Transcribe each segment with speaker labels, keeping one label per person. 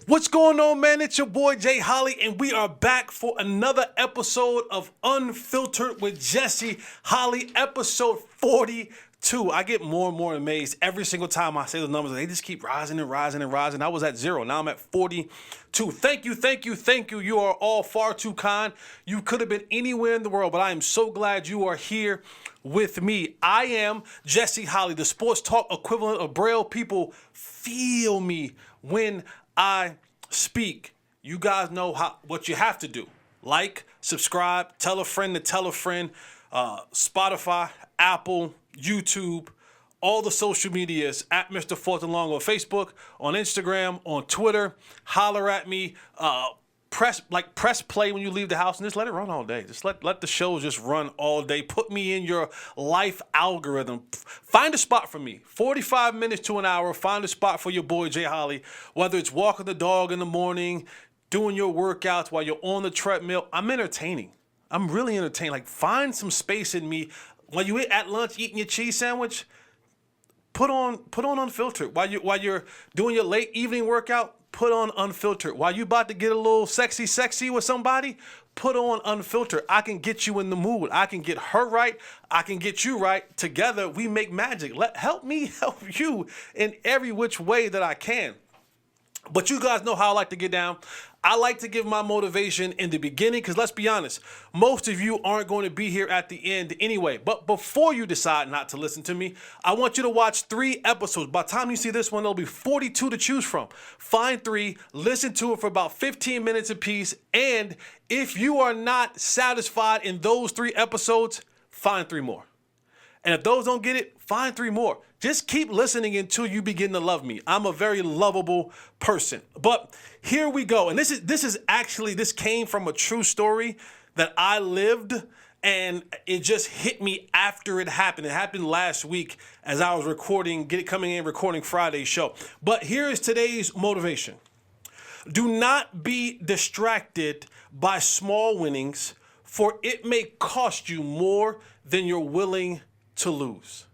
Speaker 1: What's going on, man? It's your boy Jay Holley, and we are back for another episode of Unfiltered with Jesse Holley, episode 42. I get more and more amazed every single time I say the numbers. They just keep rising and rising and rising. I was at 0. Now I'm at 42. Thank you, thank you, thank you. You are all far too kind. You could have been anywhere in the world, but I am so glad you are here with me. I am Jesse Holley, the sports talk equivalent of Braille. People feel me when I speak. You guys know what you have to do. Like, subscribe, tell a friend to tell a friend. Spotify, Apple, YouTube, all the social medias at Mr. Fourth and Long on Facebook, on Instagram, on Twitter. Holler at me. Press play when you leave the house and just let it run all day. Just let the shows just run all day. Put me in your life algorithm. Find a spot for me. 45 minutes to an hour. Find a spot for your boy Jay Holley. Whether it's walking the dog in the morning, doing your workouts while you're on the treadmill. I'm entertaining. I'm really entertaining. Like, find some space in me. While you at lunch eating your cheese sandwich, put on Unfiltered. While you're doing your late evening workout, put on Unfiltered. While you about to get a little sexy with somebody, put on Unfiltered. I can get you in the mood. I can get her right. I can get you right. Together, we make magic. Help me help you in every which way that I can. But you guys know how I like to get down. I like to give my motivation in the beginning because let's be honest, most of you aren't going to be here at the end anyway. But before you decide not to listen to me, I want you to watch 3 episodes. By the time you see this one, there'll be 42 to choose from. Find 3, listen to it for about 15 minutes apiece. And if you are not satisfied in those 3 episodes, find 3 more. And if those don't get it, find 3 more. Just keep listening until you begin to love me. I'm a very lovable person. But here we go. And this came from a true story that I lived, and it just hit me after it happened. It happened last week as I was recording Friday's show. But here is today's motivation. Do not be distracted by small winnings, for it may cost you more than you're willing to lose.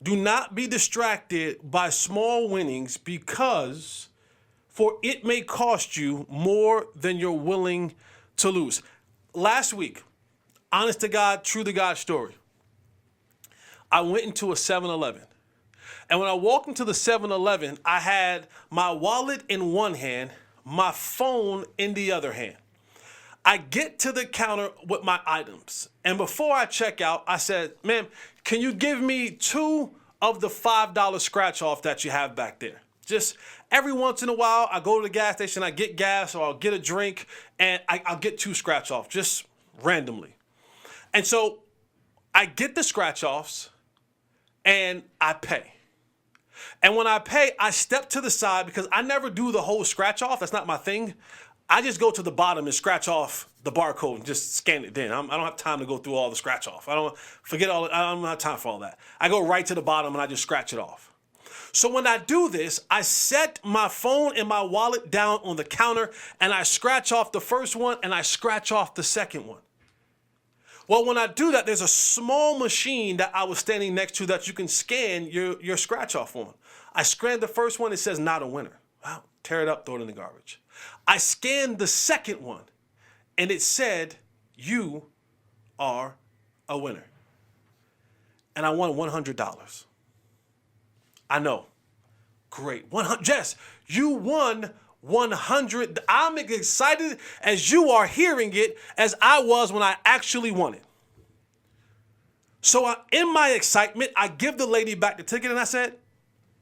Speaker 1: Do not be distracted by small winnings for it may cost you more than you're willing to lose. Last week, honest to God, true to God story. I went into a 7-Eleven. And when I walked into the 7-Eleven, I had my wallet in one hand, my phone in the other hand. I get to the counter with my items. And before I check out, I said, ma'am, can you give me 2 of the $5 scratch off that you have back there? Just every once in a while, I go to the gas station, I get gas or I'll get a drink, and I'll get 2 scratch offs just randomly. And so I get the scratch offs and I pay. And when I pay, I step to the side because I never do the whole scratch off. That's not my thing. I just go to the bottom and scratch off the barcode and just scan it in. I don't have time to go through all the scratch off. I don't have time for all that. I go right to the bottom and I just scratch it off. So when I do this, I set my phone and my wallet down on the counter and I scratch off the first one and I scratch off the second one. Well, when I do that, there's a small machine that I was standing next to that you can scan your scratch off on. I scanned the first one, it says not a winner. Wow, tear it up, throw it in the garbage. I scanned the second one, and it said, you are a winner. And I won $100. I know. Great. 100. Jess, you won 100. I'm as excited as you are hearing it as I was when I actually won it. So in my excitement, I give the lady back the ticket, and I said,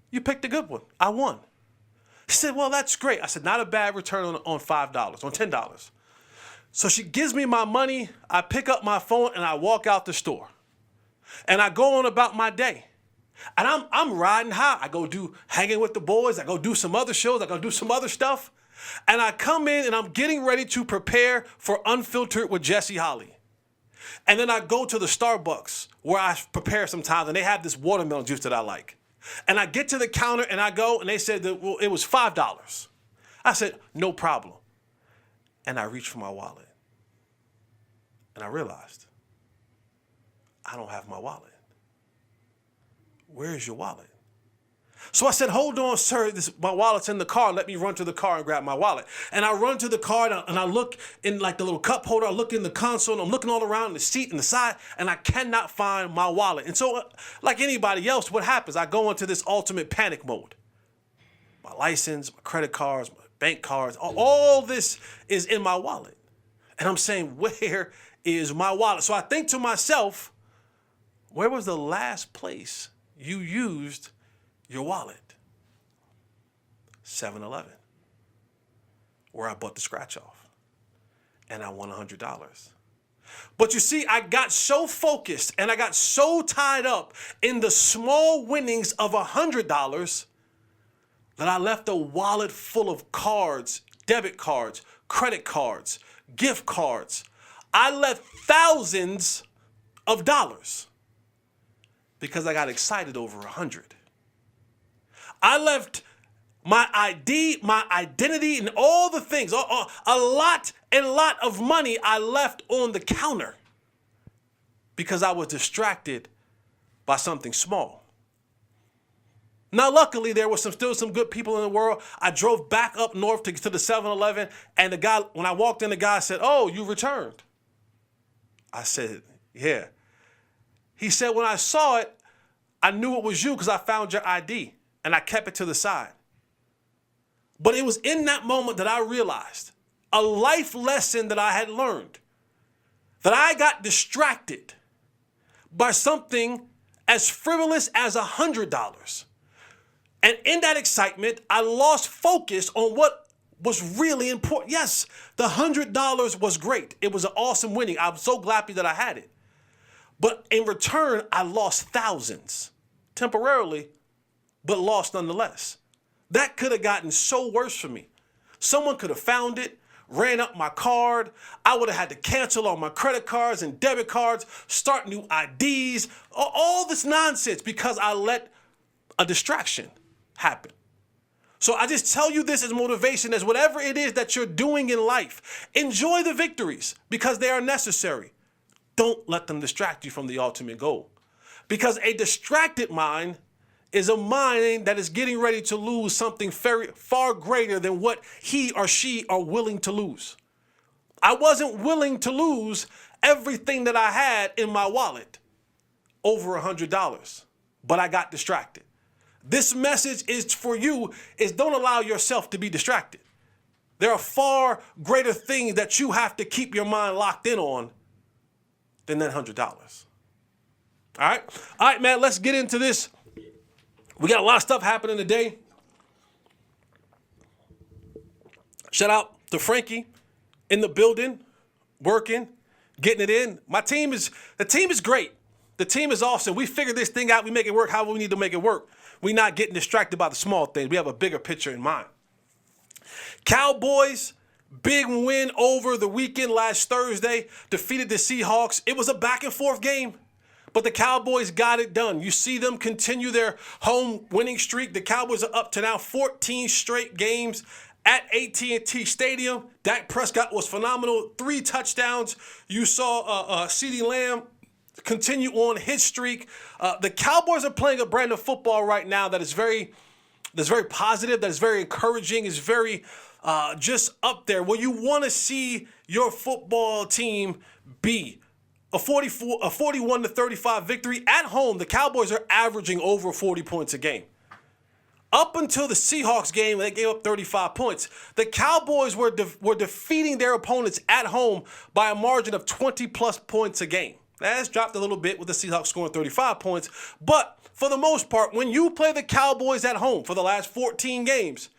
Speaker 1: you picked a good one. I won. She said, well, that's great. I said, not a bad return on $5, on $10. So she gives me my money. I pick up my phone and I walk out the store. And I go on about my day. And I'm riding high. I go hanging with the boys. I go do some other shows. I go do some other stuff. And I come in and I'm getting ready to prepare for Unfiltered with Jesse Holley. And then I go to the Starbucks where I prepare sometimes, and they have this watermelon juice that I like. And I get to the counter and I go and they said that, well, it was $5. I said, no problem. And I reached for my wallet. And I realized I don't have my wallet. Where is your wallet? So I said, hold on, sir, my wallet's in the car. Let me run to the car and grab my wallet. And I run to the car and I look in like the little cup holder. I look in the console and I'm looking all around the seat and the side and I cannot find my wallet. And so like anybody else, what happens? I go into this ultimate panic mode. My license, my credit cards, my bank cards, all this is in my wallet. And I'm saying, where is my wallet? So I think to myself, where was the last place you used your wallet? 7-Eleven, where I bought the scratch off. And I won $100. But you see, I got so focused and I got so tied up in the small winnings of $100 that I left a wallet full of cards, debit cards, credit cards, gift cards. I left thousands of dollars because I got excited over 100. I left my ID, my identity, and all the things, a lot of money I left on the counter because I was distracted by something small. Now, luckily, there was still some good people in the world. I drove back up north to the 7-Eleven, and the guy, when I walked in, the guy said, "Oh, you returned." I said, "Yeah." He said, "When I saw it, I knew it was you because I found your ID, and I kept it to the side." But it was in that moment that I realized a life lesson that I had learned, that I got distracted by something as frivolous as $100. And in that excitement, I lost focus on what was really important. Yes, the $100 was great. It was an awesome winning. I'm so happy that I had it. But in return, I lost thousands temporarily, but lost nonetheless. That could have gotten so worse for me. Someone could have found it, ran up my card. I would have had to cancel all my credit cards and debit cards, start new IDs, all this nonsense because I let a distraction happen. So I just tell you this as motivation, as whatever it is that you're doing in life, enjoy the victories because they are necessary. Don't let them distract you from the ultimate goal. Because a distracted mind is a mind that is getting ready to lose something far greater than what he or she are willing to lose. I wasn't willing to lose everything that I had in my wallet, over $100, but I got distracted. This message is for you, is don't allow yourself to be distracted. There are far greater things that you have to keep your mind locked in on than that $100. All right, man, let's get into this. We got a lot of stuff happening today. Shout out to Frankie in the building, working, getting it in. The team is great. The team is awesome. We figured this thing out. We make it work how we need to make it work. We're not getting distracted by the small things. We have a bigger picture in mind. Cowboys, big win over the weekend last Thursday, defeated the Seahawks. It was a back and forth game, but the Cowboys got it done. You see them continue their home winning streak. The Cowboys are up to now 14 straight games at AT&T Stadium. Dak Prescott was phenomenal. 3 touchdowns. You saw CeeDee Lamb continue on his streak. The Cowboys are playing a brand of football right now that's very positive, that is very encouraging, is very just up there where you want to see your football team be. A 41-35 victory at home. The Cowboys are averaging over 40 points a game. Up until the Seahawks game, they gave up 35 points. The Cowboys were defeating their opponents at home by a margin of 20-plus points a game. That's dropped a little bit with the Seahawks scoring 35 points. But for the most part, when you play the Cowboys at home for the last 14 games,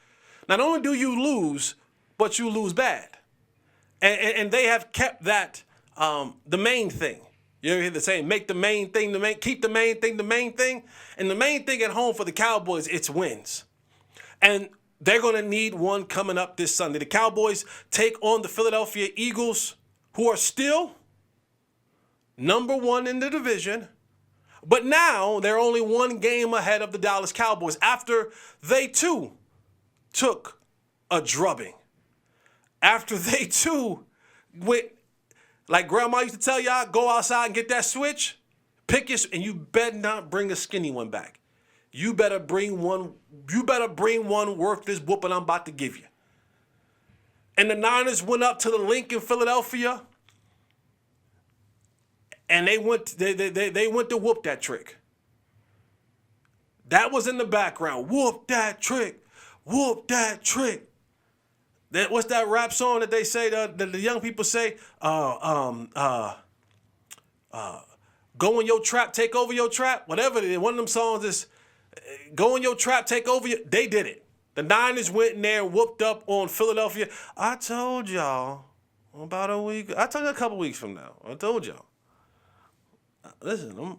Speaker 1: not only do you lose, but you lose bad. And they have kept that the main thing. You ever hear the saying, make the main thing keep the main thing the main thing? And the main thing at home for the Cowboys, it's wins. And they're going to need one coming up this Sunday. The Cowboys take on the Philadelphia Eagles, who are still number 1 in the division. But now they're only 1 game ahead of the Dallas Cowboys after they too took a drubbing. After they too went, like grandma used to tell y'all, go outside and get that switch, pick your, and you better not bring a skinny one back. you better bring one worth this whooping I'm about to give you. And the Niners went up to the link in Philadelphia, and they went to whoop that trick. That was in the background. Whoop that trick. Whoop that trick. What's that rap song that they say, the young people say? Go in your trap, take over your trap. Whatever it is. One of them songs is go in your trap, take over your. They did it. The Niners went in there and whooped up on Philadelphia. I told y'all about a week. I told you a couple weeks from now. I told y'all. Listen,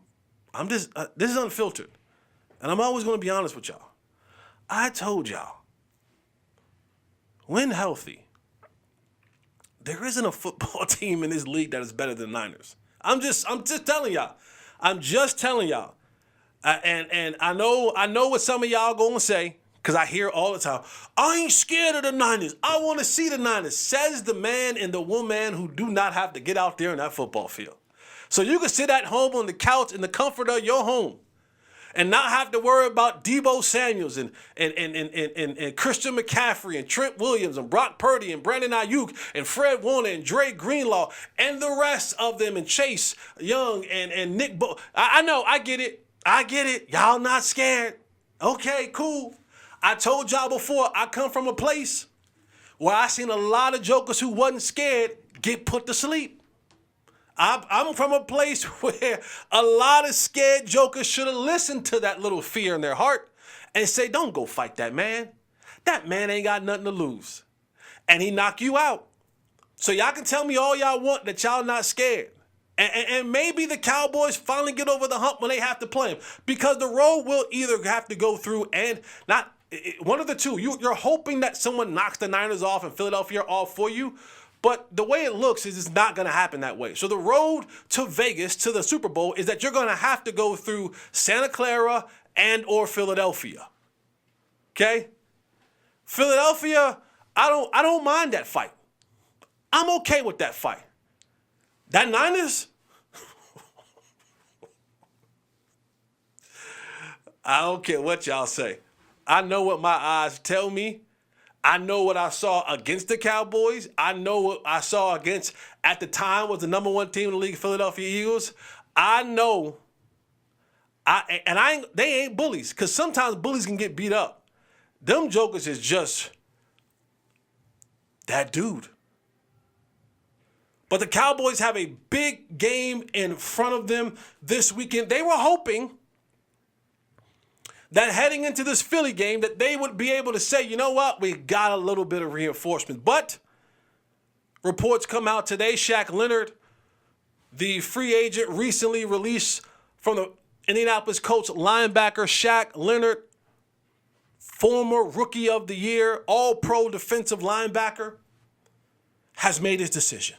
Speaker 1: I'm just, this is unfiltered. And I'm always going to be honest with y'all. I told y'all, when healthy, there isn't a football team in this league that is better than the Niners. I'm just telling y'all. I'm just telling y'all. And I know what some of y'all going to say, because I hear all the time, I ain't scared of the Niners. I want to see the Niners, says the man and the woman who do not have to get out there in that football field. So you can sit at home on the couch in the comfort of your home and not have to worry about Deebo Samuels and Christian McCaffrey and Trent Williams and Brock Purdy and Brandon Ayuk and Fred Warner and Dre Greenlaw and the rest of them and Chase Young and Nick I know, I get it. Y'all not scared. Okay, cool. I told y'all before, I come from a place where I seen a lot of jokers who wasn't scared get put to sleep. I'm from a place where a lot of scared jokers should have listened to that little fear in their heart and say, don't go fight that man. That man ain't got nothing to lose. And he knock you out. So y'all can tell me all y'all want that y'all not scared. And maybe the Cowboys finally get over the hump when they have to play him. Because the road will either have to go through and not one of the two. You're hoping that someone knocks the Niners off and Philadelphia off for you. But the way it looks is it's not going to happen that way. So the road to Vegas, to the Super Bowl, is that you're going to have to go through Santa Clara and or Philadelphia. Okay? Philadelphia, I don't mind that fight. I'm okay with that fight. That Niners, I don't care what y'all say. I know what my eyes tell me. I know what I saw against the Cowboys. I know what I saw against, at the time, was the number one team in the league, Philadelphia Eagles. I know, they ain't bullies, because sometimes bullies can get beat up. Them jokers is just that dude. But the Cowboys have a big game in front of them this weekend. They were hoping that heading into this Philly game that they would be able to say, you know what, we got a little bit of reinforcement. But reports come out today, Shaq Leonard, the free agent recently released from the Indianapolis Colts linebacker Shaq Leonard, former Rookie of the Year, All-Pro defensive linebacker, has made his decision.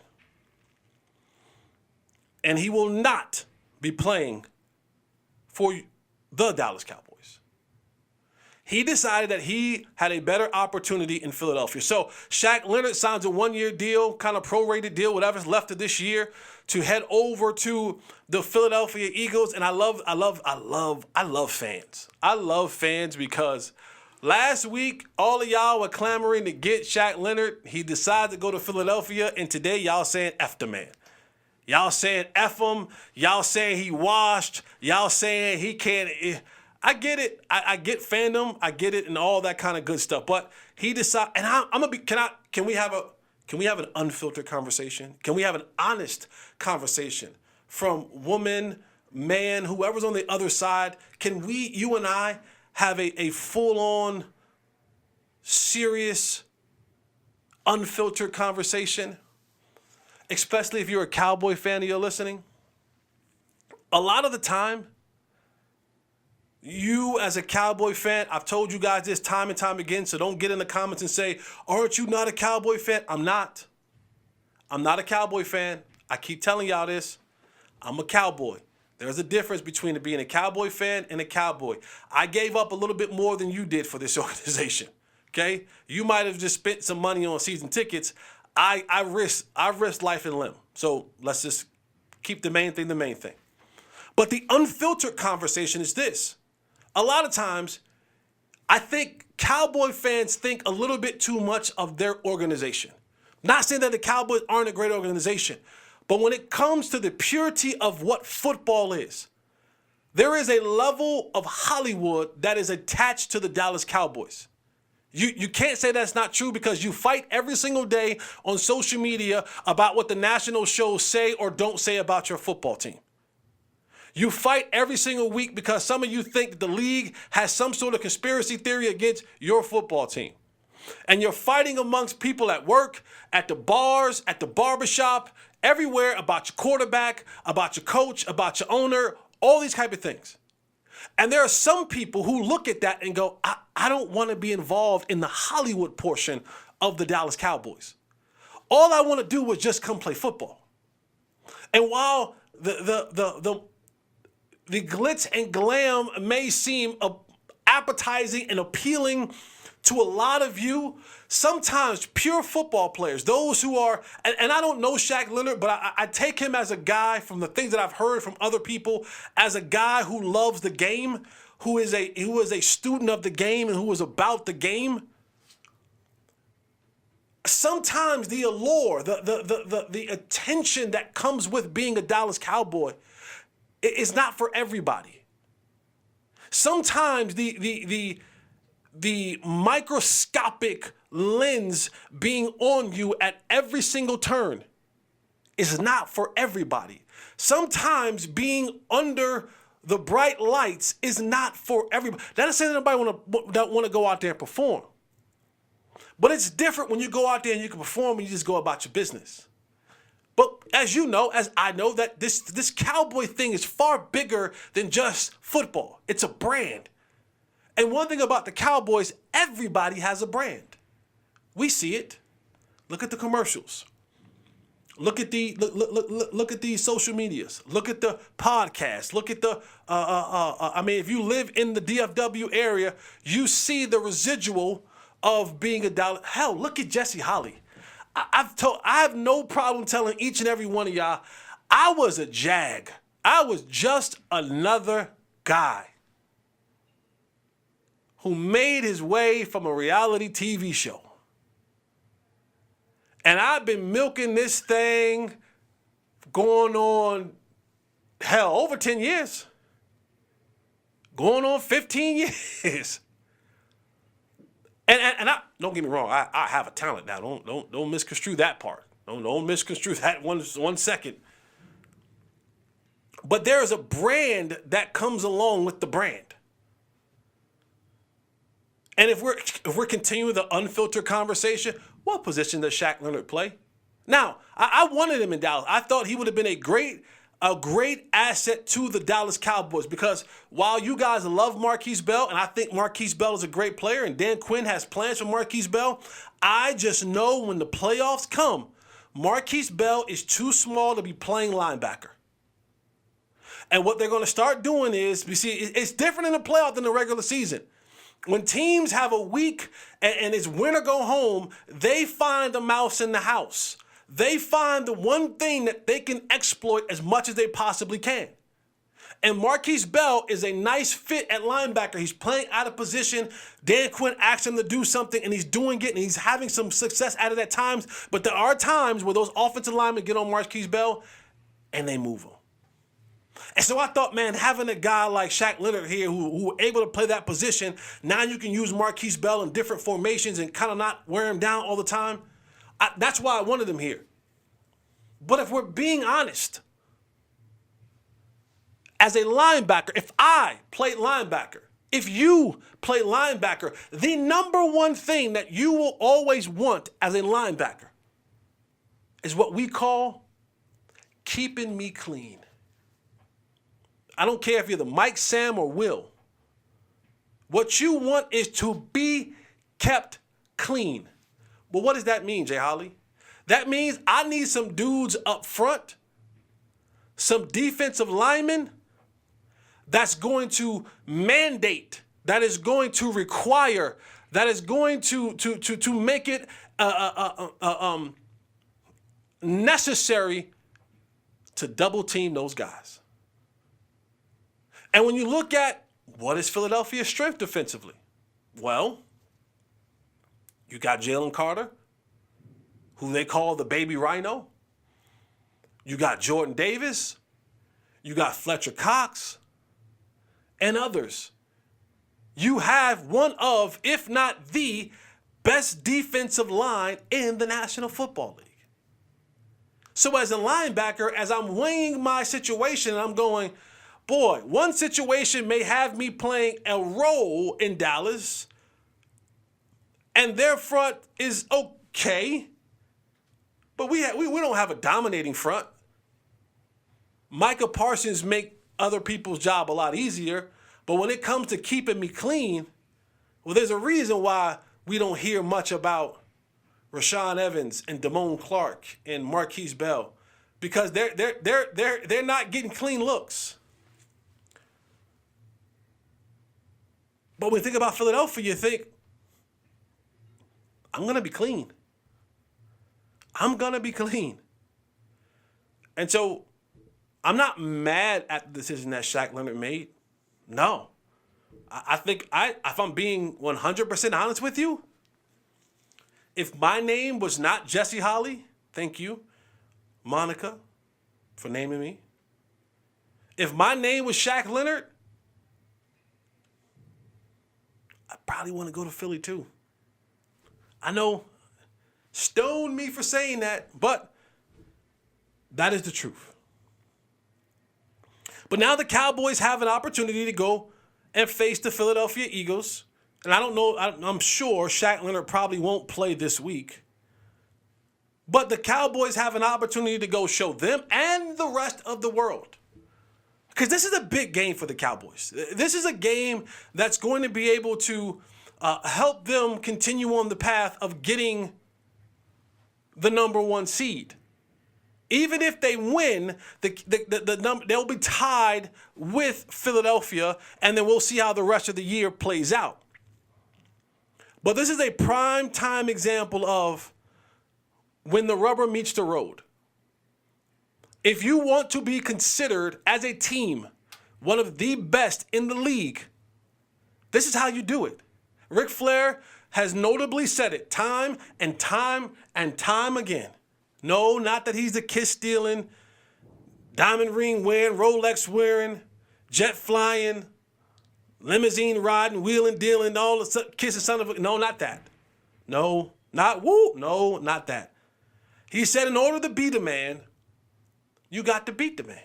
Speaker 1: And he will not be playing for the Dallas Cowboys. He decided that he had a better opportunity in Philadelphia. So Shaq Leonard signs a one-year deal, kind of prorated deal, whatever's left of this year, to head over to the Philadelphia Eagles. And I love fans. I love fans because last week, all of y'all were clamoring to get Shaq Leonard. He decided to go to Philadelphia, and today y'all saying F the man. Y'all saying F him. Y'all saying he washed. Y'all saying he can't. I get it. I get fandom. I get it and all that kind of good stuff. But he decided, and I'm gonna be. Can we have an unfiltered conversation? Can we have an honest conversation from woman, man, whoever's on the other side? Can you and I, have a full-on, serious, unfiltered conversation? Especially if you're a Cowboy fan and you're listening. A lot of the time, you as a Cowboy fan, I've told you guys this time and time again, so don't get in the comments and say, aren't you not a Cowboy fan? I'm not. I'm not a Cowboy fan. I keep telling y'all this. I'm a Cowboy. There's a difference between being a Cowboy fan and a Cowboy. I gave up a little bit more than you did for this organization, okay? You might have just spent some money on season tickets. I risked life and limb. So let's just keep the main thing the main thing. But the unfiltered conversation is this. a lot of times, I think Cowboy fans think a little bit too much of their organization. Not saying that the Cowboys aren't a great organization, but when it comes to the purity of what football is, there is a level of Hollywood that is attached to the Dallas Cowboys. You can't say that's not true because you fight every single day on social media about what the national shows say or don't say about your football team. You fight every single week because some of you think that the league has some sort of conspiracy theory against your football team. And you're fighting amongst people at work, at the bars, at the barbershop, everywhere about your quarterback, about your coach, about your owner, all these type of things. And there are some people who look at that and go, I don't want to be involved in the Hollywood portion of the Dallas Cowboys. All I want to do is just come play football. And while the glitz and glam may seem appetizing and appealing to a lot of you, sometimes pure football players, those who are, and I don't know Shaq Leonard, but I take him as a guy from the things that I've heard from other people, as a guy who loves the game, who is a student of the game and who is about the game. Sometimes the allure, the attention that comes with being a Dallas Cowboy is not for everybody. Sometimes the microscopic lens being on you at every single turn is not for everybody. Sometimes being under the bright lights is not for everybody. That doesn't say that nobody don't want to go out there and perform. But it's different when you go out there and you can perform and you just go about your business. But as you know, as I know, that this Cowboy thing is far bigger than just football. It's a brand. And one thing about the Cowboys, everybody has a brand. We see it. Look at the commercials. Look at the social medias. Look at the podcasts. Look at the if you live in the DFW area, you see the residual of being a Dallas. Hell, look at Jesse Holley. I have no problem telling each and every one of y'all, I was a Jag. I was just another guy who made his way from a reality TV show. And I've been milking this thing going on, hell, over 10 years. Going on 15 years. And I, don't get me wrong, I have a talent now. Don't misconstrue that part. Don't misconstrue that one second. But there is a brand that comes along with the brand. And if we're continuing the unfiltered conversation, what position does Shaq Leonard play? Now, I wanted him in Dallas. I thought he would have been a great asset to the Dallas Cowboys because while you guys love Marquise Bell, and I think Marquise Bell is a great player, and Dan Quinn has plans for Marquise Bell, I just know when the playoffs come, Marquise Bell is too small to be playing linebacker. And what they're going to start doing is, you see, it's different in the playoff than the regular season. When teams have a week and it's win or go home, they find a mouse in the house. They find the one thing that they can exploit as much as they possibly can. And Marquise Bell is a nice fit at linebacker. He's playing out of position. Dan Quinn asked him to do something, and he's doing it, and he's having some success at it at times. But there are times where those offensive linemen get on Marquise Bell, and they move him. And so I thought, man, having a guy like Shaq Leonard here who were able to play that position, now you can use Marquise Bell in different formations and kind of not wear him down all the time. That's why I wanted him here. But if we're being honest, as a linebacker, if I played linebacker, if you play linebacker, the number one thing that you will always want as a linebacker is what we call keeping me clean. I don't care if you're the Mike, Sam, or Will. What you want is to be kept clean. Well, what does that mean, Jay Holley? That means I need some dudes up front, some defensive linemen that's going to mandate, that is going to require, that is going to make it necessary to double team those guys. And when you look at what is Philadelphia's strength defensively? Well, you got Jalen Carter, who they call the baby rhino. You got Jordan Davis. You got Fletcher Cox and others. You have one of, if not the best defensive line in the National Football League. So as a linebacker, as I'm weighing my situation, I'm going, boy, one situation may have me playing a role in Dallas, and their front is okay, but we don't have a dominating front. Micah Parsons make other people's job a lot easier, but when it comes to keeping me clean, well, there's a reason why we don't hear much about Rashaan Evans and Damone Clark and Marquise Bell, because they're not getting clean looks. But when you think about Philadelphia, you think, I'm going to be clean. I'm going to be clean. And so I'm not mad at the decision that Shaq Leonard made. No. I think, if I'm being 100% honest with you, if my name was not Jesse Holley, thank you, Monica, for naming me. If my name was Shaq Leonard, I'd probably want to go to Philly too. I know, stone me for saying that, but that is the truth. But now the Cowboys have an opportunity to go and face the Philadelphia Eagles. And I don't know, I'm sure Shaq Leonard probably won't play this week. But the Cowboys have an opportunity to go show them and the rest of the world. Because this is a big game for the Cowboys. This is a game that's going to be able to help them continue on the path of getting the number one seed. Even if they win, they'll be tied with Philadelphia, and then we'll see how the rest of the year plays out. But this is a prime time example of when the rubber meets the road. If you want to be considered as a team one of the best in the league, this is how you do it. Ric Flair has notably said it time and time and time again. No, not that he's the kiss-stealing, diamond ring wearing, Rolex wearing, jet flying, limousine riding, wheeling, dealing, all the kissing son of a... No, not that. No, not woo. No, not that. He said in order to be the man, you got to beat the man.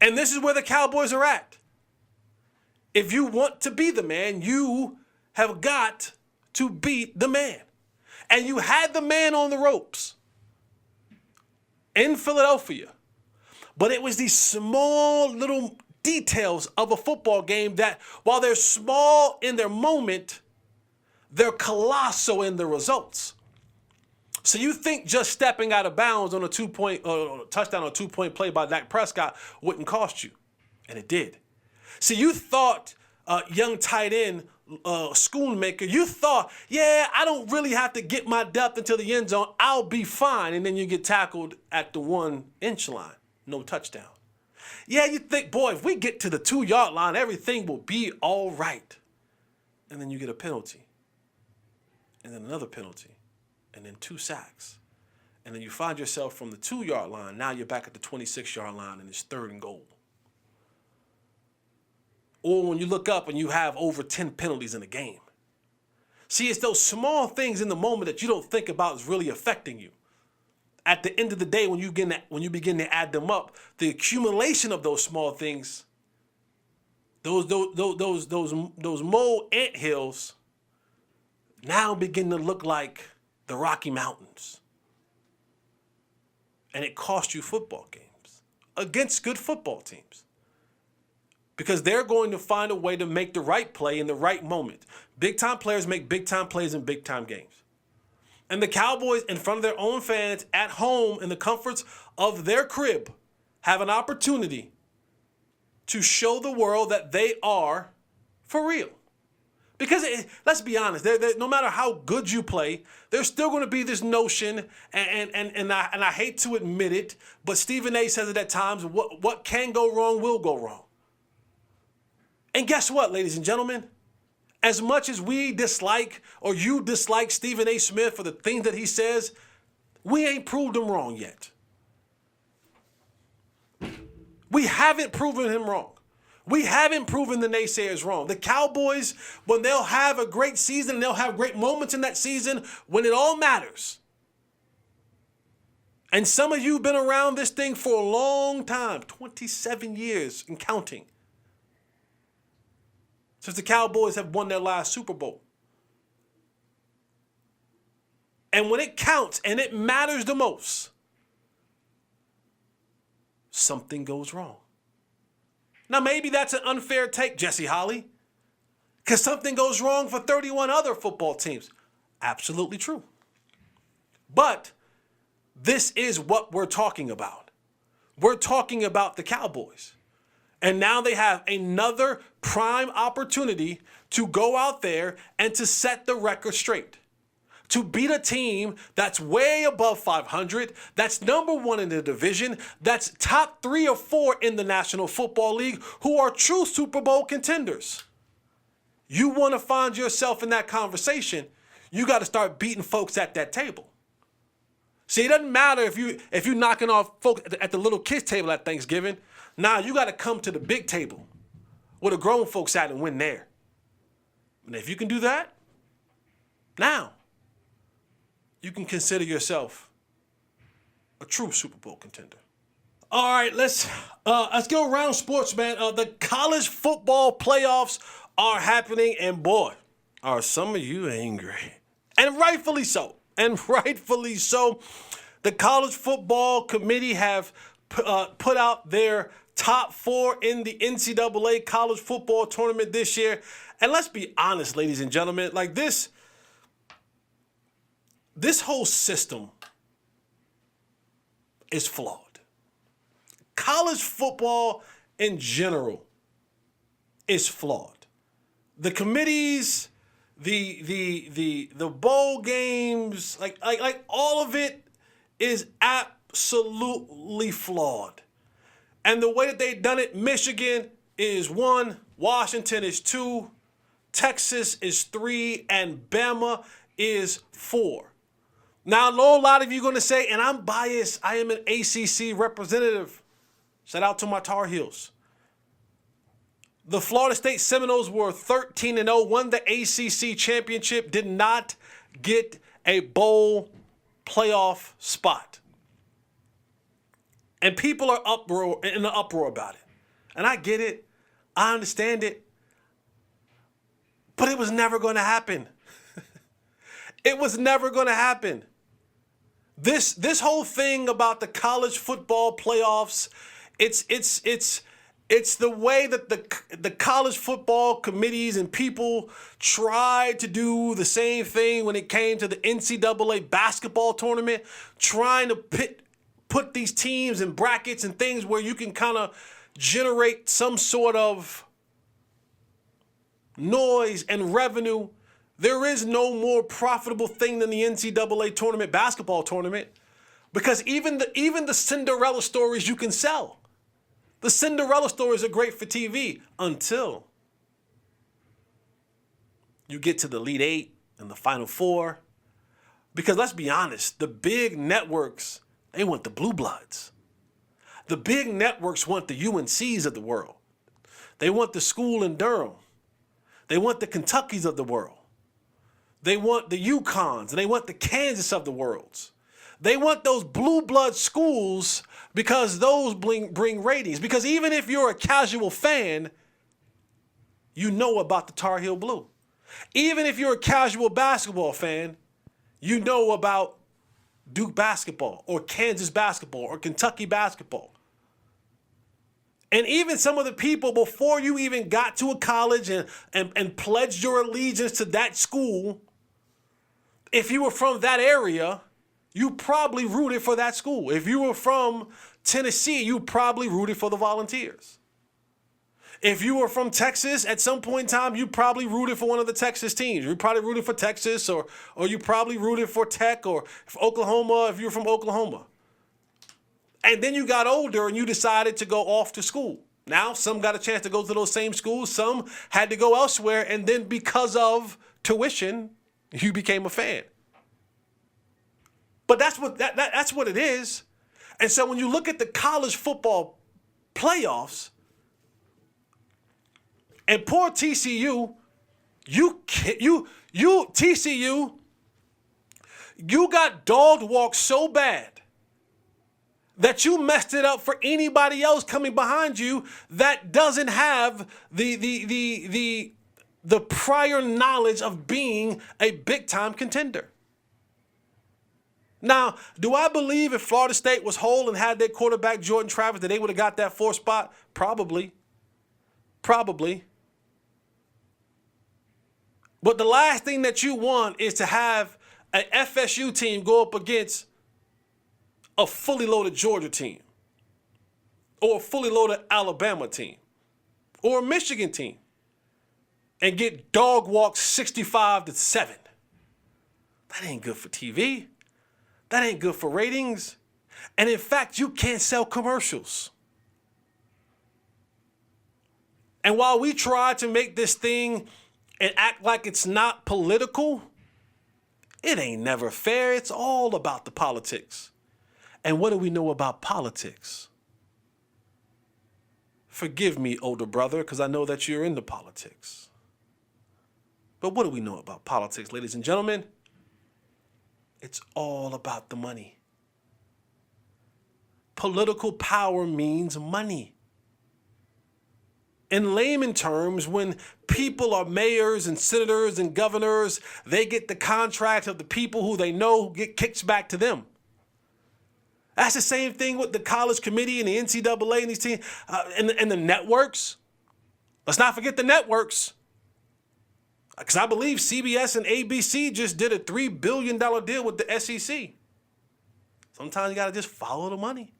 Speaker 1: And this is where the Cowboys are at. If you want to be the man, you have got to beat the man. And you had the man on the ropes in Philadelphia. But it was these small little details of a football game that, while they're small in their moment, they're colossal in the results. So you think just stepping out of bounds on a touchdown or a 2-point play by Dak Prescott wouldn't cost you. And it did. See, you thought young tight end Schoonmaker, you thought, yeah, I don't really have to get my depth into the end zone. I'll be fine. And then you get tackled at the 1-inch line. No touchdown. Yeah, you think, boy, if we get to the 2-yard line, everything will be all right. And then you get a penalty. And then another penalty. And then 2 sacks. And then you find yourself from the 2-yard line. Now you're back at the 26-yard line and it's 3rd and goal. Or when you look up and you have over 10 penalties in a game. See, it's those small things in the moment that you don't think about is really affecting you. At the end of the day, when you begin to add them up, the accumulation of those small things, those mole anthills, now begin to look like the Rocky Mountains. And it costs you football games against good football teams. Because they're going to find a way to make the right play in the right moment. Big-time players make big-time plays in big-time games. And the Cowboys, in front of their own fans, at home, in the comforts of their crib, have an opportunity to show the world that they are for real. Because, let's be honest, no matter how good you play, there's still going to be this notion, and I hate to admit it, but Stephen A. says it at times, what can go wrong will go wrong. And guess what, ladies and gentlemen? As much as we dislike or you dislike Stephen A. Smith for the things that he says, we ain't proved him wrong yet. We haven't proven him wrong. We haven't proven the naysayers wrong. The Cowboys, when they'll have a great season, and they'll have great moments in that season when it all matters. And some of you have been around this thing for a long time, 27 years and counting, since the Cowboys have won their last Super Bowl. And when it counts and it matters the most, something goes wrong. Now, maybe that's an unfair take, Jesse Holley, because something goes wrong for 31 other football teams. Absolutely true. But this is what we're talking about. We're talking about the Cowboys. And now they have another prime opportunity to go out there and to set the record straight. To beat a team that's way above 500, that's number one in the division, that's top 3 or 4 in the National Football League, who are true Super Bowl contenders. You want to find yourself in that conversation, you got to start beating folks at that table. See, it doesn't matter if you're knocking off folks at the little kids table at Thanksgiving. Nah, you got to come to the big table where the grown folks at and win there. And if you can do that, now you can consider yourself a true Super Bowl contender. All right, let's go around sports, man. The college football playoffs are happening, and boy, are some of you angry. And rightfully so. And rightfully so. The College Football Committee have put out their top 4 in the NCAA college football tournament this year. And let's be honest, ladies and gentlemen, like this whole system is flawed. College football in general is flawed. The committees, the bowl games, like all of it is absolutely flawed. And the way that they've done it, Michigan is 1, Washington is 2, Texas is 3, and Bama is 4. Now, I know a lot of you are going to say, and I'm biased, I am an ACC representative. Shout out to my Tar Heels. The Florida State Seminoles were 13-0, won the ACC championship, did not get a bowl playoff spot. And people are in an uproar about it. And I get it. I understand it. But it was never going to happen. It was never going to happen. This whole thing about the college football playoffs, it's the way that the college football committees and people tried to do the same thing when it came to the NCAA basketball tournament, trying to put these teams in brackets and things where you can kind of generate some sort of noise and revenue. There is no more profitable thing than the NCAA tournament, basketball tournament, because even the Cinderella stories you can sell. The Cinderella stories are great for TV until you get to the Elite 8 and the Final 4. Because let's be honest, the big networks, they want the blue bloods. The big networks want the UNCs of the world. They want the school in Durham. They want the Kentuckys of the world. They want the UConns, and they want the Kansas of the worlds. They want those blue blood schools because those bring ratings. Because even if you're a casual fan, you know about the Tar Heel Blue. Even if you're a casual basketball fan, you know about Duke basketball or Kansas basketball or Kentucky basketball. And even some of the people, before you even got to a college and pledged your allegiance to that school, if you were from that area, you probably rooted for that school. If you were from Tennessee, you probably rooted for the Volunteers. If you were from Texas, at some point in time, you probably rooted for one of the Texas teams. You probably rooted for Texas, or you probably rooted for Tech, or for Oklahoma if you're from Oklahoma. And then you got older and you decided to go off to school. Now, some got a chance to go to those same schools. Some had to go elsewhere. And then because of tuition, you became a fan. But that's what it is. And so when you look at the college football playoffs, and poor TCU, TCU, you got dog walked so bad that you messed it up for anybody else coming behind you that doesn't have the prior knowledge of being a big-time contender. Now, do I believe if Florida State was whole and had their quarterback Jordan Travis that they would have got that 4th spot? Probably. Probably. But the last thing that you want is to have an FSU team go up against a fully loaded Georgia team or a fully loaded Alabama team or a Michigan team and get dog walked 65-7. That ain't good for TV. That ain't good for ratings. And in fact, you can't sell commercials. And while we try to make this thing and act like it's not political, it ain't never fair. It's all about the politics. And what do we know about politics? Forgive me, older brother, because I know that you're into politics. But what do we know about politics, ladies and gentlemen? It's all about the money. Political power means money. In layman terms, when people are mayors and senators and governors, they get the contracts of the people who they know get kicks back to them. That's the same thing with the college committee and the NCAA and these teams and the networks. Let's not forget the networks. Because I believe CBS and ABC just did a $3 billion deal with the SEC. Sometimes you got to just follow the money.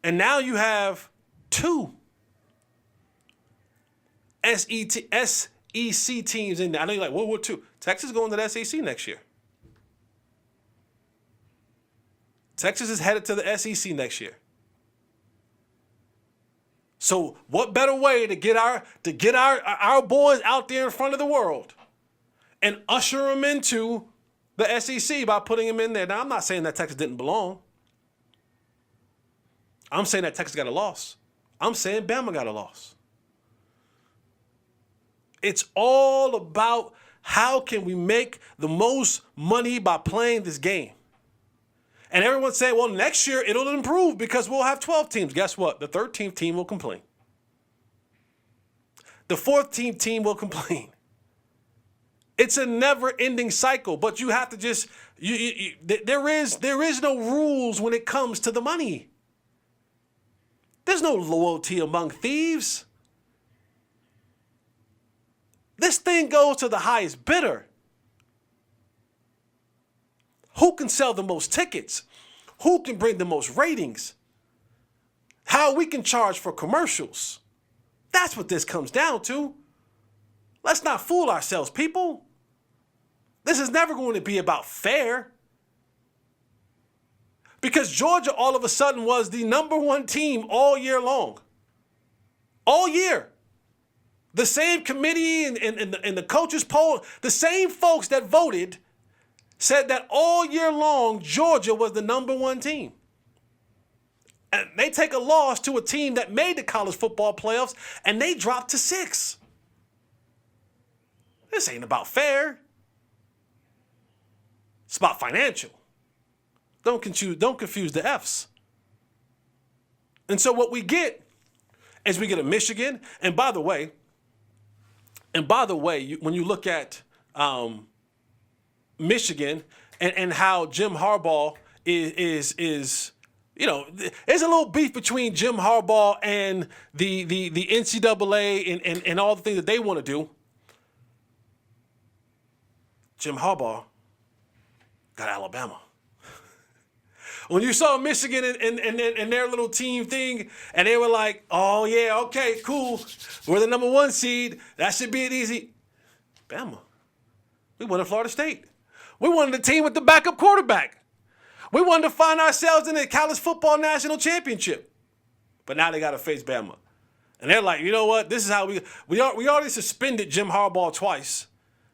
Speaker 1: And now you have 2 SEC teams in there. I know you're like, World War II. Texas is going to the SEC next year. Texas is headed to the SEC next year. So what better way to get our boys out there in front of the world and usher them into the SEC by putting them in there? Now, I'm not saying that Texas didn't belong. I'm saying that Texas got a loss. I'm saying Bama got a loss. It's all about how can we make the most money by playing this game. And everyone's saying, well, next year it'll improve because we'll have 12 teams. Guess what? The 13th team will complain. The 14th team will complain. It's a never-ending cycle, but you have to just, there is no rules when it comes to the money. There's no loyalty among thieves. This thing goes to the highest bidder. Who can sell the most tickets? Who can bring the most ratings? How we can charge for commercials. That's what this comes down to. Let's not fool ourselves, people. This is never going to be about fair. Because Georgia all of a sudden was the #1 team all year long. All year. The same committee and the coaches poll, the same folks that voted said that all year long, Georgia was the #1 team. And they take a loss to a team that made the college football playoffs, and they dropped to 6. This ain't about fair. It's about financial. Don't confuse the F's. And so what we get is we get a Michigan. And by the way, when you look at Michigan and how Jim Harbaugh is there's a little beef between Jim Harbaugh and the NCAA and all the things that they want to do. Jim Harbaugh got Alabama. When you saw Michigan and their little team thing, and they were like, oh, yeah, okay, cool. We're the #1 seed. That should be an easy. Bama. We wanted Florida State. We wanted a team with the backup quarterback. We wanted to find ourselves in the college football national championship. but now they got to face Bama. And they're like, you know what? This is how we already suspended Jim Harbaugh twice.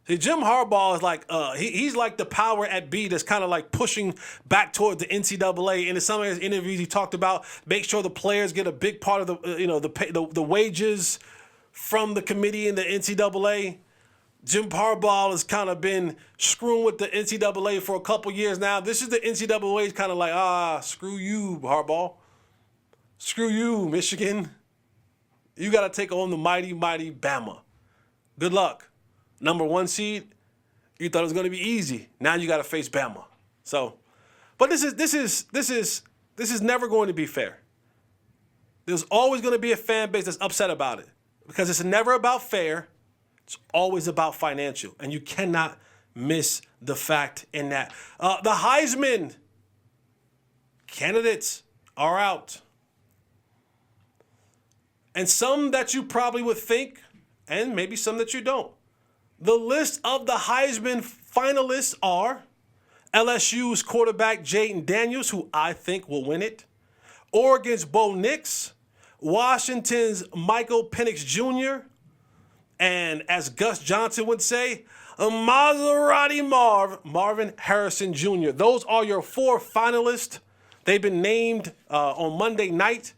Speaker 1: See, Jim Harbaugh is like he's like the power at B that's kind of like pushing back toward the NCAA. And in some of his interviews, he talked about make sure the players get a big part of the wages from the committee in the NCAA. Jim Harbaugh has kind of been screwing with the NCAA for a couple years now. This is the NCAA's kind of like, screw you, Harbaugh. Screw you, Michigan. You got to take on the mighty, mighty Bama. Good luck. Number 1 seed, you thought it was going to be easy. Now you got to face Bama. So, but this is never going to be fair. There's always going to be a fan base that's upset about it because it's never about fair. It's always about financial, and you cannot miss the fact in that. The Heisman candidates are out. And some that you probably would think, and maybe some that you don't. The list of the Heisman finalists are LSU's quarterback Jaden Daniels, who I think will win it, Oregon's Bo Nix, Washington's Michael Penix Jr., and as Gus Johnson would say, Maserati Marvin Harrison Jr. Those are your 4 finalists. They've been named on Monday night.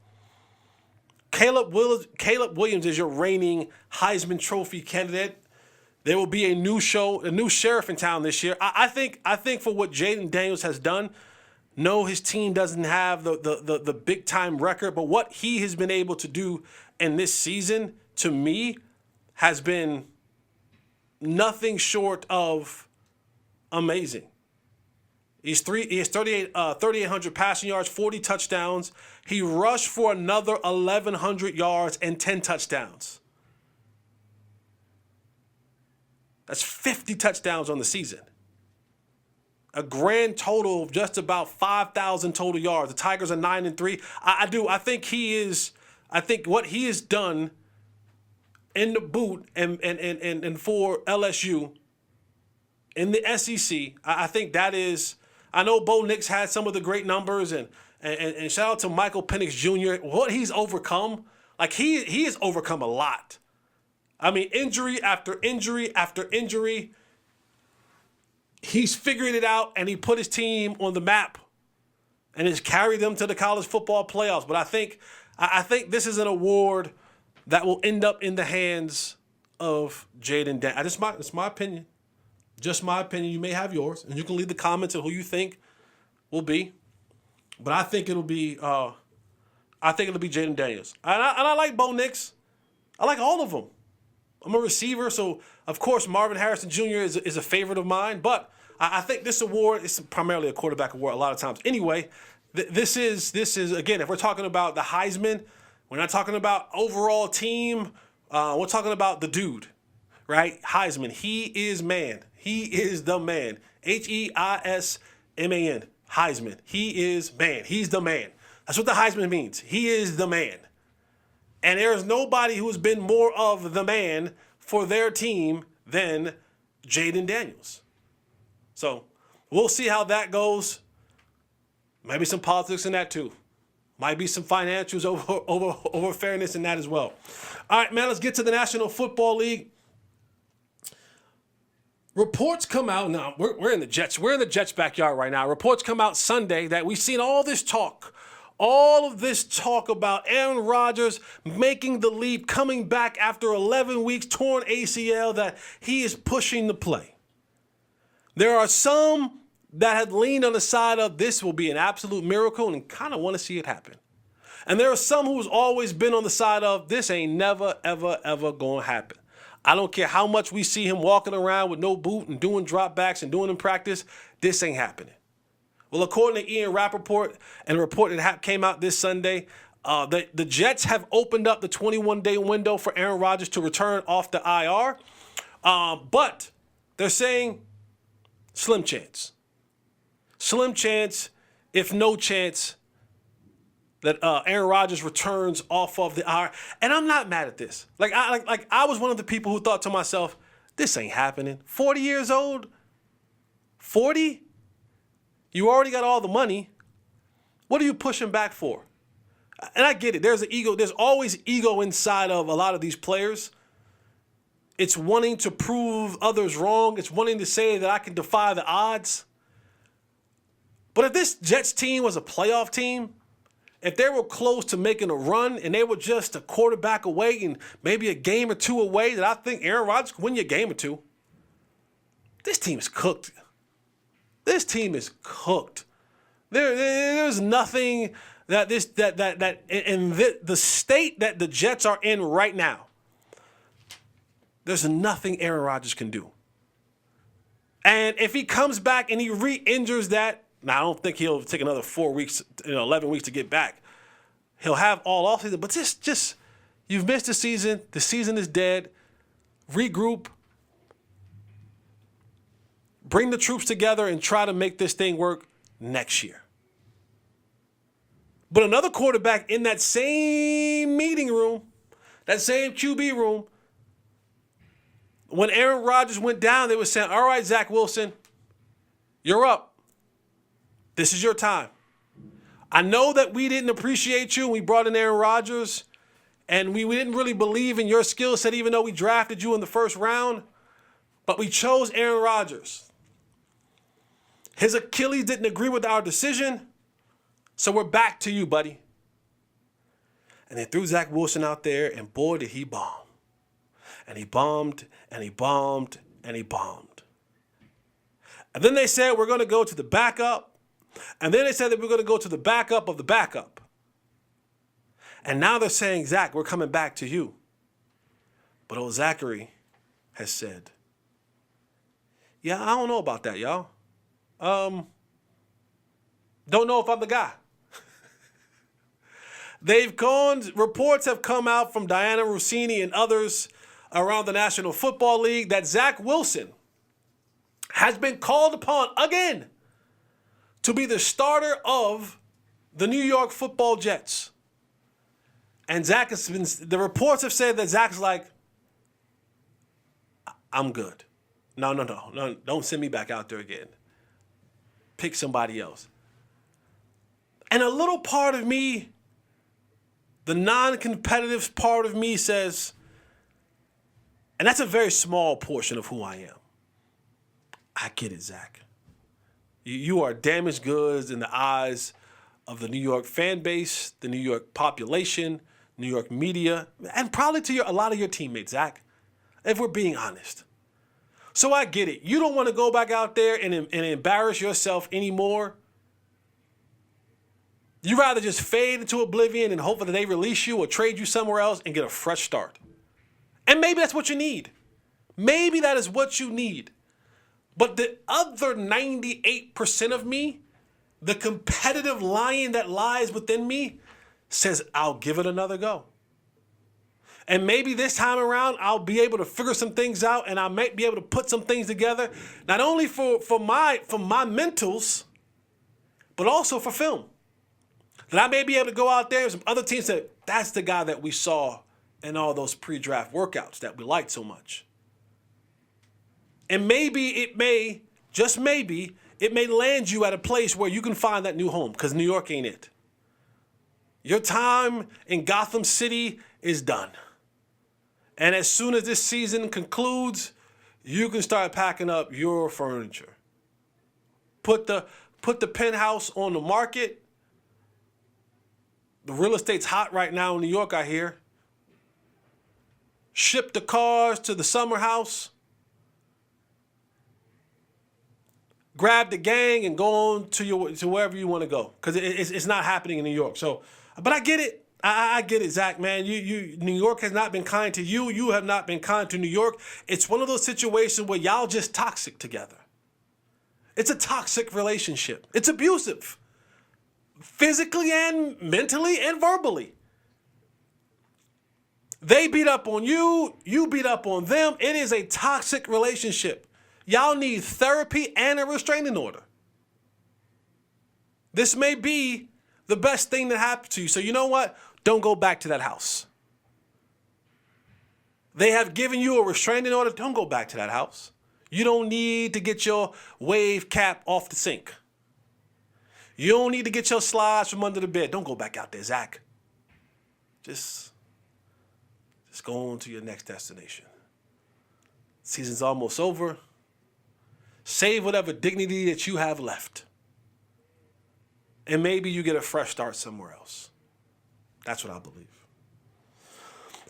Speaker 1: Caleb Williams is your reigning Heisman Trophy candidate. There will be a new sheriff in town this year. I think for what Jaden Daniels has done, no, his team doesn't have the big time record, but what he has been able to do in this season, to me, has been nothing short of amazing. He has 3,800 passing yards, 40 touchdowns. He rushed for another 1,100 yards and 10 touchdowns. That's 50 touchdowns on the season. A grand total of just about 5,000 total yards. The Tigers are 9-3. I think what he has done in the boot and for LSU in the SEC, I think that is. I know Bo Nix had some of the great numbers, and shout out to Michael Penix Jr. What he's overcome, like he has overcome a lot. I mean, injury after injury after injury. He's figured it out, and he put his team on the map, and has carried them to the college football playoffs. But I think this is an award that will end up in the hands of Jaden Daniels. It's my opinion. Just my opinion. You may have yours, and you can leave the comments of who you think will be. But I think it'll be Jaden Daniels. And I like Bo Nix. I like all of them. I'm a receiver, so of course Marvin Harrison Jr. is a favorite of mine. But I think this award is primarily a quarterback award a lot of times. Anyway, this is again, if we're talking about the Heisman, we're not talking about overall team. We're talking about the dude, right? Heisman. He is man. He is the man. Heisman. Heisman. He is man. He's the man. That's what the Heisman means. He is the man. And there's nobody who's been more of the man for their team than Jaden Daniels. So we'll see how that goes. Maybe some politics in that too. Might be some financials over fairness in that as well. All right, man, let's get to the National Football League. Reports come out now. We're in the Jets. We're in the Jets' backyard right now. Reports come out Sunday that we've seen all of this talk about Aaron Rodgers making the leap, coming back after 11 weeks, torn ACL, that he is pushing the play. There are some that had leaned on the side of this will be an absolute miracle and kind of want to see it happen. And there are some who's always been on the side of this ain't never, ever, ever going to happen. I don't care how much we see him walking around with no boot and doing drop backs and doing in practice, this ain't happening. Well, according to Ian Rappaport and a report that came out this Sunday, the Jets have opened up the 21-day window for Aaron Rodgers to return off the IR. But they're saying slim chance. Slim chance, if no chance, that Aaron Rodgers returns off of the IR. And I'm not mad at this. I was one of the people who thought to myself, this ain't happening. 40 years old? 40? You already got all the money. What are you pushing back for? And I get it. There's an ego. There's always ego inside of a lot of these players. It's wanting to prove others wrong. It's wanting to say that I can defy the odds. But if this Jets team was a playoff team, if they were close to making a run and they were just a quarterback away and maybe a game or two away, that I think Aaron Rodgers could win you a game or two. This team is cooked. This team is cooked. There's nothing that the state that the Jets are in right now. There's nothing Aaron Rodgers can do. And if he comes back and he re-injures that, now I don't think he'll take another 4 weeks, 11 weeks to get back. He'll have all offseason, but just you've missed the season. The season is dead. Regroup. Bring the troops together and try to make this thing work next year. But another quarterback in that same meeting room, that same QB room, when Aaron Rodgers went down, they were saying, all right, Zach Wilson, you're up. This is your time. I know that we didn't appreciate you when we brought in Aaron Rodgers, and we didn't really believe in your skill set even though we drafted you in the first round, but we chose Aaron Rodgers. His Achilles didn't agree with our decision, so we're back to you, buddy. And they threw Zach Wilson out there, and boy, did he bomb. And he bombed, and he bombed, and he bombed. And then they said, we're going to go to the backup. And then they said that we're going to go to the backup of the backup. And now they're saying, Zach, we're coming back to you. But old Zachary has said, yeah, I don't know about that, y'all. Don't know if I'm the guy. Reports have come out from Diana Rossini and others around the National Football League that Zach Wilson has been called upon again to be the starter of the New York Football Jets. And Zach has been, the reports have said that Zach's like, I'm good. No, don't send me back out there again. Pick somebody else. And a little part of me, the non-competitive part of me says, and that's a very small portion of who I am. I get it, Zach. You are damaged goods in the eyes of the New York fan base, the New York population, New York media, and probably to a lot of your teammates, Zach, if we're being honest. So I get it. You don't want to go back out there and embarrass yourself anymore. You'd rather just fade into oblivion and hope that they release you or trade you somewhere else and get a fresh start. And maybe that's what you need. Maybe that is what you need. But the other 98% of me, the competitive lion that lies within me, says, I'll give it another go. And maybe this time around, I'll be able to figure some things out and I might be able to put some things together, not only for my mentals, but also for film. That I may be able to go out there and some other teams say, that's the guy that we saw in all those pre-draft workouts that we liked so much. And maybe it may, just maybe, it may land you at a place where you can find that new home, because New York ain't it. Your time in Gotham City is done. And as soon as this season concludes, you can start packing up your furniture. Put the penthouse on the market. The real estate's hot right now in New York, I hear. Ship the cars to the summer house. Grab the gang and go on to wherever you want to go, because it's not happening in New York. So, but I get it. I get it, Zach, man. New York has not been kind to you. You have not been kind to New York. It's one of those situations where y'all just toxic together. It's a toxic relationship. It's abusive, physically and mentally and verbally. They beat up on you. You beat up on them. It is a toxic relationship. Y'all need therapy and a restraining order. This may be the best thing that happened to you. So you know what? Don't go back to that house. They have given you a restraining order. Don't go back to that house. You don't need to get your wave cap off the sink. You don't need to get your slides from under the bed. Don't go back out there, Zach. Just go on to your next destination. Season's almost over. Save whatever dignity that you have left. And maybe you get a fresh start somewhere else. That's what I believe.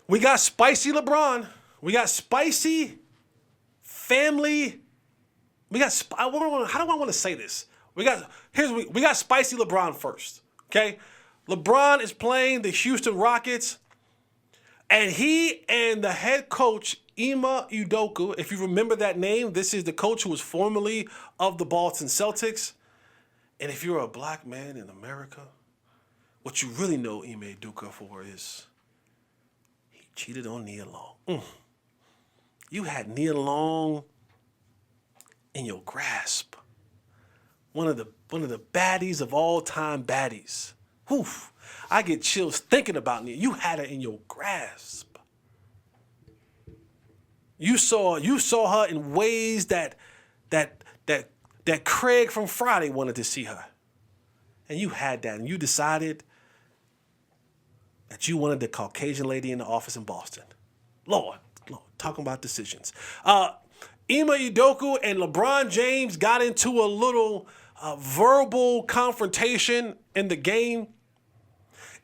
Speaker 1: We got spicy LeBron. We got spicy family. How do I want to say this? We got spicy LeBron first. Okay? LeBron is playing the Houston Rockets. And he and the head coach, Udoka, if you remember that name, this is the coach who was formerly of the Boston Celtics. And if you're a black man in America, what you really know Ime Udoka for is he cheated on Nia Long. You had Nia Long in your grasp. One of the baddies of all time baddies. Whew. I get chills thinking about Nia. You had her in your grasp. You saw her in ways that Craig from Friday wanted to see her. And you had that, and you decided that you wanted the Caucasian lady in the office in Boston. Lord, talking about decisions. Ime Udoka and LeBron James got into a little verbal confrontation in the game.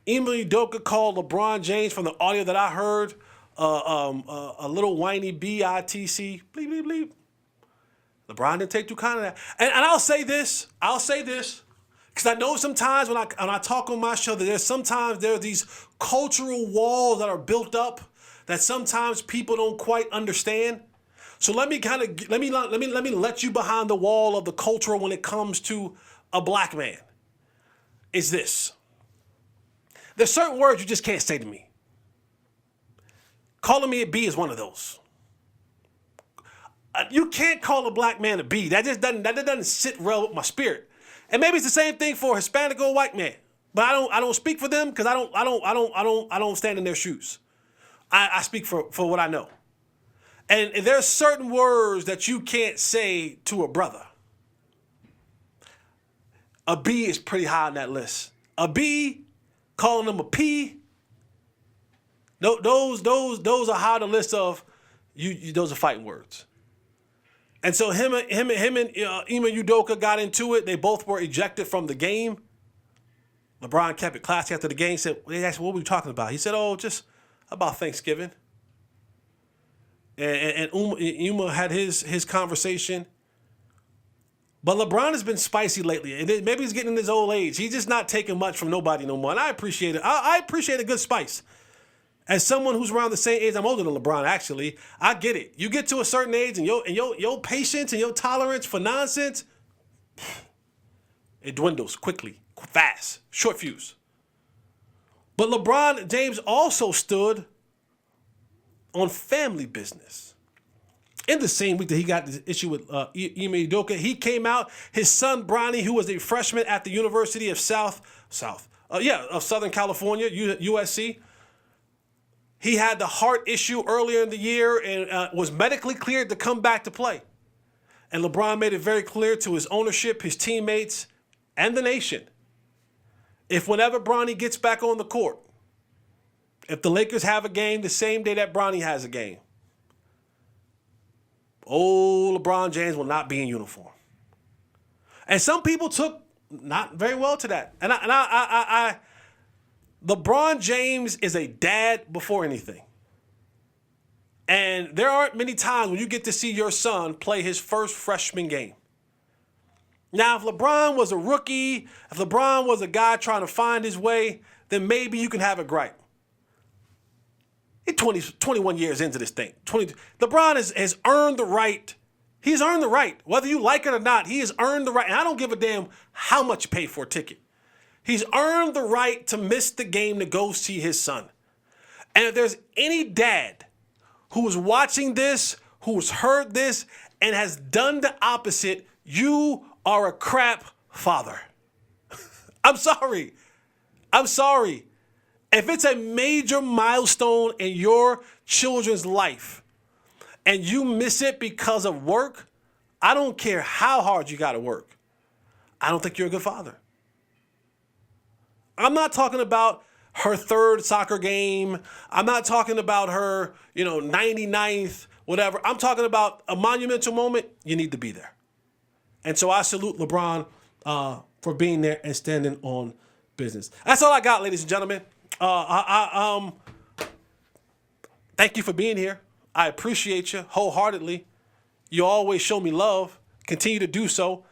Speaker 1: Ime Udoka called LeBron James, from the audio that I heard, a little whiny bitch, bleep, bleep, bleep. LeBron didn't take too kind of that. And I'll say this, because I know sometimes when I talk on my show that there are these cultural walls that are built up that sometimes people don't quite understand. So let me let you behind the wall of the culture when it comes to a black man. Is this. There's certain words you just can't say to me. Calling me a B is one of those. You can't call a black man a B. That doesn't sit well with my spirit. And maybe it's the same thing for a Hispanic or a white man. But I don't speak for them because I don't stand in their shoes. I speak for what I know. And there's certain words that you can't say to a brother. A B is pretty high on that list. A B, calling them a P. Those are high on the list of you. Those are fighting words. And so him and Ime Udoka got into it. They both were ejected from the game. LeBron kept it classy after the game. They asked, what were we talking about? He said, just about Thanksgiving. And Ime had his conversation. But LeBron has been spicy lately. And maybe he's getting in his old age. He's just not taking much from nobody no more. And I appreciate it. I appreciate a good spice. As someone who's around the same age, I'm older than LeBron, actually. I get it. You get to a certain age and your patience and your tolerance for nonsense, it dwindles quickly, fast, short fuse. But LeBron James also stood on family business. In the same week that he got the issue with Ime Udoka, he came out. His son Bronny, who was a freshman at the University of Southern California, USC. He had the heart issue earlier in the year and was medically cleared to come back to play. And LeBron made it very clear to his ownership, his teammates, and the nation, if whenever Bronny gets back on the court, if the Lakers have a game the same day that Bronny has a game, LeBron James will not be in uniform. And some people took not very well to that. And LeBron James is a dad before anything. And there aren't many times when you get to see your son play his first freshman game. Now, if LeBron was a rookie, if LeBron was a guy trying to find his way, then maybe you can have a gripe. He's 21 years into this thing. LeBron has earned the right. He's earned the right. Whether you like it or not, he has earned the right. And I don't give a damn how much you pay for a ticket. He's earned the right to miss the game to go see his son. And if there's any dad who is watching this, who has heard this, and has done the opposite, you are a crap father. I'm sorry. If it's a major milestone in your children's life and you miss it because of work, I don't care how hard you got to work. I don't think you're a good father. I'm not talking about her third soccer game. I'm not talking about her, 99th, whatever. I'm talking about a monumental moment. You need to be there. And so I salute LeBron for being there and standing on business. That's all I got, ladies and gentlemen. Thank you for being here. I appreciate you wholeheartedly. You always show me love. Continue to do so.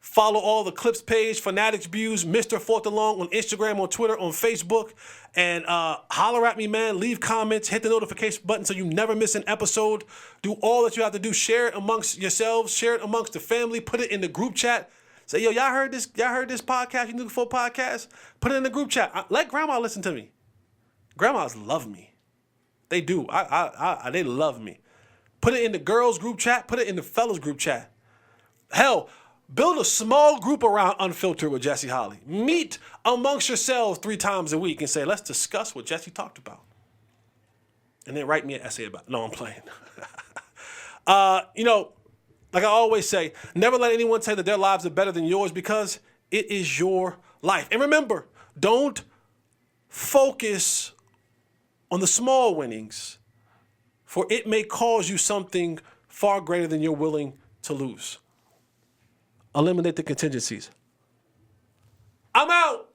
Speaker 1: Follow all the Clips page, Fanatics Views, Mr. Fourth Along on Instagram, on Twitter, on Facebook. And holler at me, man. Leave comments. Hit the notification button so you never miss an episode. Do all that you have to do. Share it amongst yourselves. Share it amongst the family. Put it in the group chat. Say, yo, y'all heard this podcast, You Knew Before podcast? Put it in the group chat. Let grandma listen to me. Grandmas love me. They do. They love me. Put it in the girls group chat. Put it in the fellas group chat. Hell, build a small group around Unfiltered with Jesse Holley. Meet amongst yourselves 3 times a week and say, let's discuss what Jesse talked about. And then write me an essay about it. No, I'm playing. Like I always say, never let anyone say that their lives are better than yours, because it is your life. And remember, don't focus on the small winnings, for it may cause you something far greater than you're willing to lose. Eliminate the contingencies. I'm out.